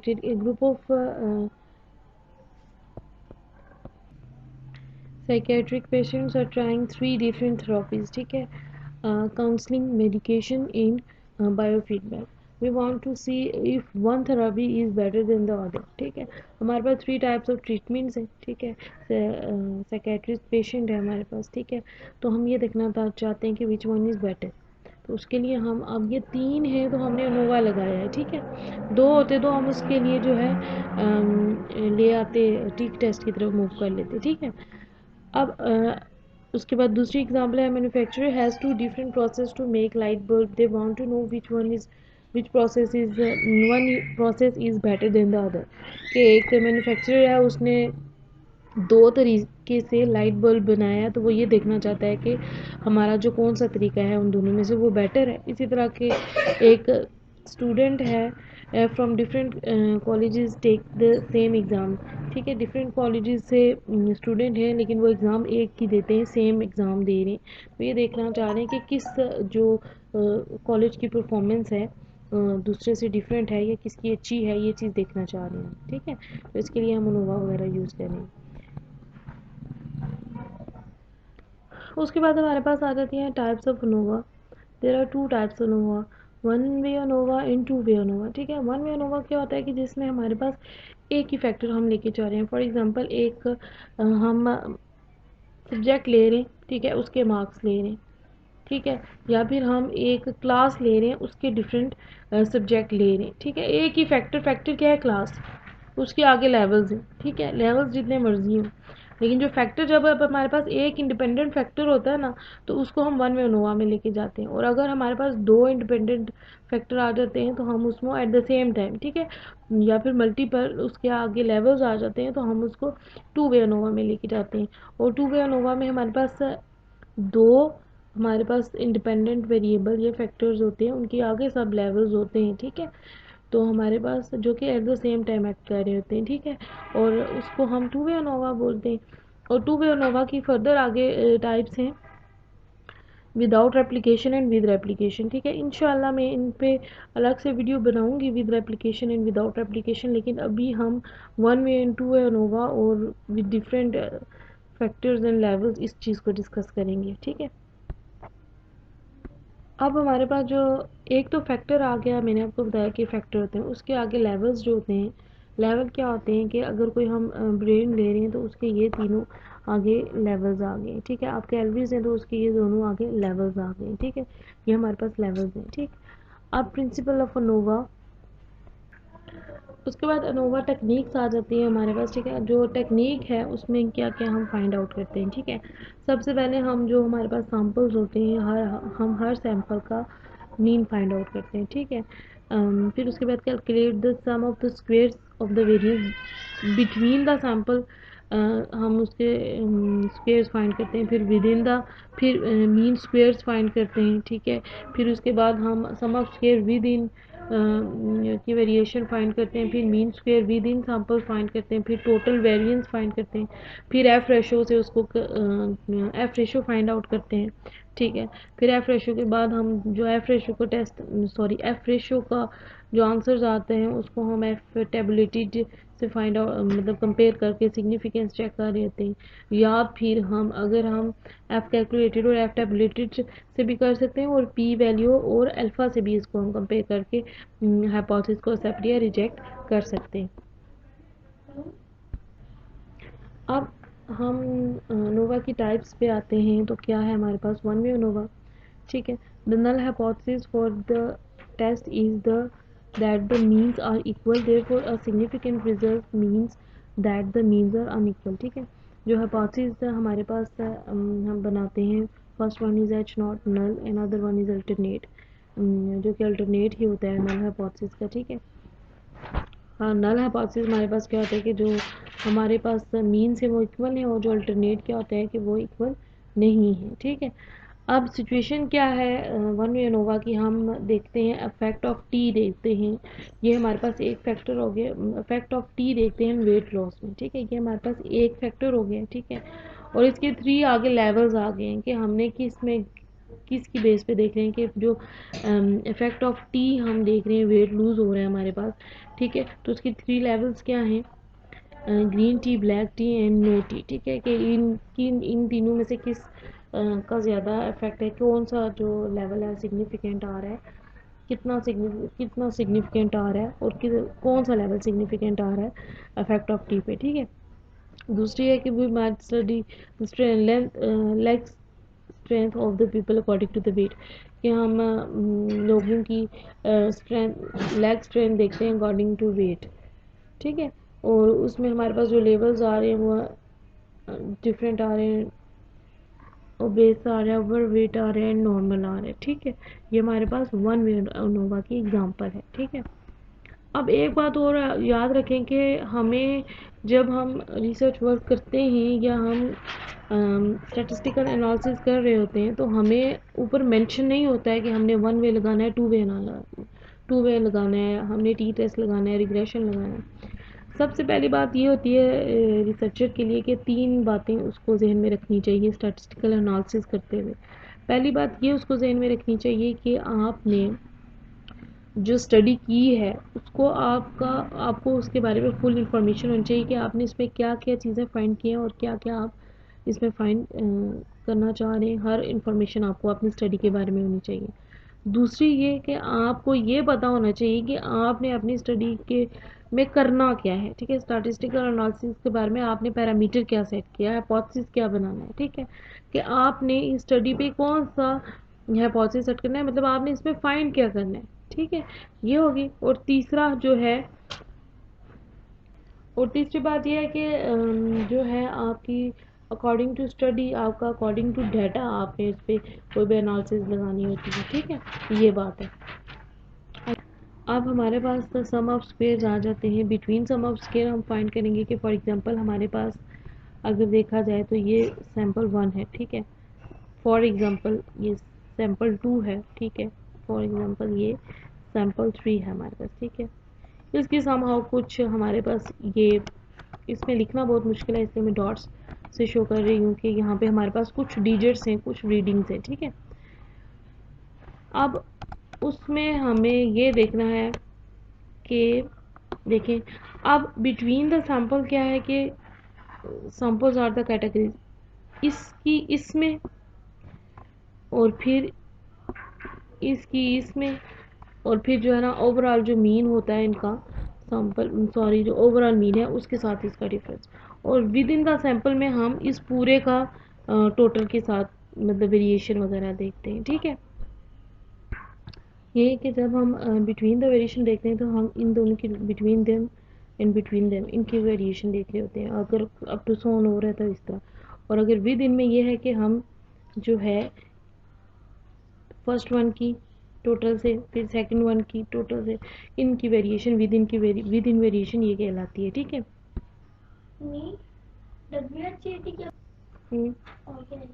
conducted a group of psychiatric patients are trying 3 different therapies. ठीक है, counseling, medication and biofeedback. We want to see if one therapy is better than the other. ठीक है, हमारे पास 3 types of treatments हैं. ठीक है, psychiatrist patient है हमारे पास. ठीक है, तो हम ये देखना चाहते हैं कि which one is better. तो उसके लिए हम, अब ये 3 है तो हमने अनोवा लगाया है. ठीक है, 2 होते तो हम उसके लिए जो है ले आते, टीक टेस्ट की तरफ मूव कर लेते. ठीक है, अब उसके बाद दूसरी एग्जांपल है, manufacturer has 2 different process to make light bulb. They want to know which process is one process is better than the other. कि एक मैन्युफैक्चरर है, उसने 2 तरीके से लाइट बल्ब बनाया, तो वो ये देखना चाहता है कि हमारा जो कौन सा तरीका है उन दोनों में से वो बेटर है. इसी तरह के एक स्टूडेंट है from different colleges take the same exam. ठीक है, डिफरेंट कॉलेजेस से स्टूडेंट हैं लेकिन वो एग्ज़ाम एक ही देते हैं, सेम एग्ज़ाम दे रहे हैं. तो ये देखना चाह रहे हैं कि किस जो कॉलेज की परफॉर्मेंस है दूसरे से डिफरेंट है या किसकी अच्छी है, ये चीज़ देखना चाह रहे हैं. ठीक है, तो इसके लिए हम अनोवा वगैरह यूज़ करें. उसके बाद हमारे पास आ जाती हैं types of ANOVA. There are 2 types ANOVA, one way ANOVA and 2 way ANOVA. ठीक है, वन वे अनोवा क्या होता है कि जिसमें हमारे पास एक ही फैक्टर हम लेके जा रहे हैं. फॉर एग्जांपल एक हम सब्जेक्ट ले रहे हैं. ठीक है, उसके मार्क्स ले रहे हैं. ठीक है, या फिर हम एक क्लास ले रहे हैं, उसके डिफरेंट सब्जेक्ट ले रहे हैं. ठीक है, एक ही फैक्टर क्या है, क्लास. उसके आगे लेवल्स हैं. ठीक है, लेवल्स जितने मर्जी हों, लेकिन जो फैक्टर जब अब हमारे पास एक इंडिपेंडेंट फैक्टर होता है ना, तो उसको हम वन वे अनोवा में लेके जाते हैं. और अगर हमारे पास 2 इंडिपेंडेंट फैक्टर आ जाते हैं तो हम उसको एट द सेम टाइम, ठीक है, या फिर मल्टीपल उसके आगे लेवल्स आ जाते हैं तो हम उसको 2 वे अनोवा में लेके जाते हैं. और 2 वे अनोवा में हमारे पास 2 हमारे पास इंडिपेंडेंट वेरिएबल या फैक्टर्स होते हैं, उनके आगे सब लेवल्स होते हैं. ठीक है, तो हमारे पास जो कि at the same time act कर रहे होते हैं. ठीक है, और उसको हम 2 वे अनोवा बोलते हैं. और 2 वे अनोवा की फर्दर आगे टाइप्स हैं, without replication and with replication. ठीक है, इंशाल्लाह मैं इन पे अलग से वीडियो बनाऊंगी with replication and without replication. लेकिन अभी हम 1 वे एंड 2 वे अनोवा और with different factors and levels इस चीज़ को डिस्कस करेंगे. ठीक है, अब हमारे पास जो एक तो फैक्टर आ गया, मैंने आपको बताया कि फैक्टर होते हैं, उसके आगे लेवल्स जो होते हैं. लेवल क्या होते हैं कि अगर कोई हम ब्रेन ले रहे हैं तो उसके ये तीनों आगे लेवल्स आ गए. ठीक है, आपके एलवीज हैं तो उसके ये दोनों आगे लेवल्स आ गए. ठीक है, ये हमारे पास लेवल्स हैं. ठीक, अब प्रिंसिपल ऑफ अनोवा, उसके बाद अनोवा टेक्निक्स आ जाती है हमारे पास. ठीक है, जो टेक्निक है उसमें क्या क्या हम फाइंड आउट करते हैं. ठीक है, सबसे पहले हम जो हमारे पास सैम्पल्स होते हैं, हम हर सैम्पल का मीन फाइंड आउट करते हैं. ठीक है, फिर उसके बाद calculate the sum of the squares of the variance between the sample. हम उसके स्क्वेयर्स फाइंड करते हैं, फिर विद इन द, फिर मीन स्क्वेयर्स फाइंड करते हैं. ठीक है, फिर उसके बाद हम sum of square within की वेरिएशन फाइंड करते हैं, फिर mean square within sample find करते हैं, फिर टोटल वेरिएंस फाइंड करते हैं, फिर एफ रेशो से उसको एफ रेशो फाइंड आउट करते हैं. ठीक है, फिर एफ रेशो के बाद हम जो एफ रेशो को एफ रेशो का जो आंसर्स आते हैं उसको हम एफ टेबुलेटेड से फाइंड आउट, मतलब कंपेयर करके सिग्निफिकेंस चेक कर रहे होते हैं. या फिर हम अगर हम एफ कैलकुलेटेड और एफ टेबुलेटेड से भी कर सकते हैं, और पी वैल्यू और अल्फा से भी इसको हम कंपेयर करके हाइपोथेसिस को एक्सेप्ट या रिजेक्ट कर सकते हैं. अब हम नोवा की टाइप्स पे आते हैं. तो क्या है हमारे पास, वन वे नोवा. ठीक है, the null hypothesis for the test is the that the means are equal, therefore a significant result means that the means are unequal. ठीक है, जो हाइपोथेसिस हमारे पास हम बनाते हैं, first one is H naught null and other one is alternate, जो कि alternate ही होता है नल हाइपोथेसिस का. ठीक है, हाँ, नल हाइपोथेसिस हमारे पास क्या होता है कि जो हमारे पास मीन है वो इक्वल है, और जो अल्टरनेट क्या होता है कि वो इक्वल नहीं है. ठीक है, अब सिचुएशन क्या है वन वे अनोवा की, हम देखते हैं इफेक्ट ऑफ टी देखते हैं. ये हमारे पास एक फैक्टर हो गया. इफेक्ट ऑफ टी देखते हैं वेट लॉस में. ठीक है, ये हमारे पास एक फैक्टर हो गया. ठीक है, और इसके 3 आगे लेवल्स आ गए हैं कि हमने किस में किस की बेस पे देख रहे हैं कि जो इफेक्ट ऑफ टी हम देख रहे हैं, वेट लूज हो रहा है हमारे पास, ठीक है। तो उसकी 3 लेवल्स क्या हैं, green tea, black tea and no tea, ठीक है। कि इन तीनों में से किस का ज़्यादा इफेक्ट है, कौन सा जो लेवल है सिग्निफिकेंट आ रहा है, कितना सिग्निफिकेंट आ रहा है, और कौन सा लेवल सिग्निफिकेंट आ रहा है इफेक्ट ऑफ टी पे, ठीक है। दूसरी है कि we match study leg strength of the people according to the weight, कि हम लोगों की स्ट्रेंथ, लेग स्ट्रेंथ देखते हैं अकॉर्डिंग टू वेट, ठीक है। और उसमें हमारे पास जो लेवल्स आ रहे हैं वो डिफरेंट आ रहे हैं, ओबेस आ रहा है, ओवर वेट आ रहे हैं, नॉर्मल आ रहे हैं, ठीक है। ये हमारे पास वन वे अनोवा की एग्जांपल है, ठीक है। अब एक बात और याद रखें कि हमें जब हम रिसर्च वर्क करते हैं या हम स्टैटिस्टिकल एनालिसिस कर रहे होते हैं तो हमें ऊपर मेंशन नहीं होता है कि हमने वन वे लगाना है, टू वे लगाना है, हमने टी टेस्ट लगाना है, रिग्रेशन लगाना है। सबसे पहली बात ये होती है रिसर्चर के लिए कि 3 बातें उसको जहन में रखनी चाहिए स्टैटिस्टिकल एनालिसिस करते हुए। पहली बात ये उसको जहन में रखनी चाहिए कि आपने जो स्टडी की है उसको आपको उसके बारे में फुल इंफॉर्मेशन होनी चाहिए कि आपने इसमें क्या क्या चीज़ें फाइंड की हैं और क्या क्या आप इसमें फाइंड करना चाह रहे हैं। हर इंफॉर्मेशन आपको अपनी स्टडी के बारे में होनी चाहिए। दूसरी ये कि आपको ये पता होना चाहिए कि आपने अपनी स्टडी के में करना क्या है, ठीक है। स्टैटिस्टिकल एनालिसिस के बारे में आपने पैरामीटर क्या सेट किया है, हाइपोथेसिस क्या बनाना है, ठीक है। कि आपने इस स्टडी पे कौन सा हाइपोथेसिस सेट करना है, मतलब आपने इसमें फाइंड क्या करना है, ठीक है। ये होगी। और तीसरा जो है, और तीसरी बात यह है कि जो है आपकी अकॉर्डिंग टू स्टडी, आपका अकॉर्डिंग टू डाटा आपने इस पर कोई भी एनालिसिस लगानी होती है, ठीक है। ये बात है। अब हमारे पास द सम ऑफ स्क्वेयर्स आ जाते हैं। बिटवीन सम ऑफ स्क्वेयर हम फाइंड करेंगे कि फॉर एग्जांपल हमारे पास अगर देखा जाए तो ये सैम्पल 1 है, ठीक है। फॉर एग्जांपल ये सैम्पल 2 है, ठीक है। फॉर एग्जांपल ये सैम्पल 3 है हमारे पास, ठीक है। इसकी समहाउ कुछ हमारे पास ये, इसमें लिखना बहुत मुश्किल है इसलिए मैं डॉट्स से शो कर रही हूँ कि यहाँ पे हमारे पास कुछ डिजिट्स हैं, कुछ रीडिंग्स हैं, ठीक है। अब उसमें हमें ये देखना है कि देखें, अब बिटवीन द सैंपल क्या है कि सैंपल्स आर द कैटेगरीज, इसकी इसमें और फिर इसकी इसमें, और फिर जो है ना ओवरऑल जो मीन होता है इनका, सैंपल सॉरी जो ओवरऑल मीन है उसके साथ इसका डिफरेंस, और विद इन द सैंपल में हम इस पूरे का टोटल के साथ मतलब वेरिएशन वगैरह देखते हैं, ठीक है। ये है कि जब हम बिटवीन द वेरिएशन देखते हैं तो हम इन दोनों की between them and between them इनकी वेरिएशन देख रहे होते हैं, अगर अप टू सो ऑन हो रहा है तो इस तरह। और अगर विद इन में ये है कि हम जो है फर्स्ट वन की टोटल से, फिर सेकंड वन की टोटल से, इनकी वेरिएशन विद इन वेरिएशन ये कहलाती है, ठीक है। WHAT क्या? हम्म। और क्या है?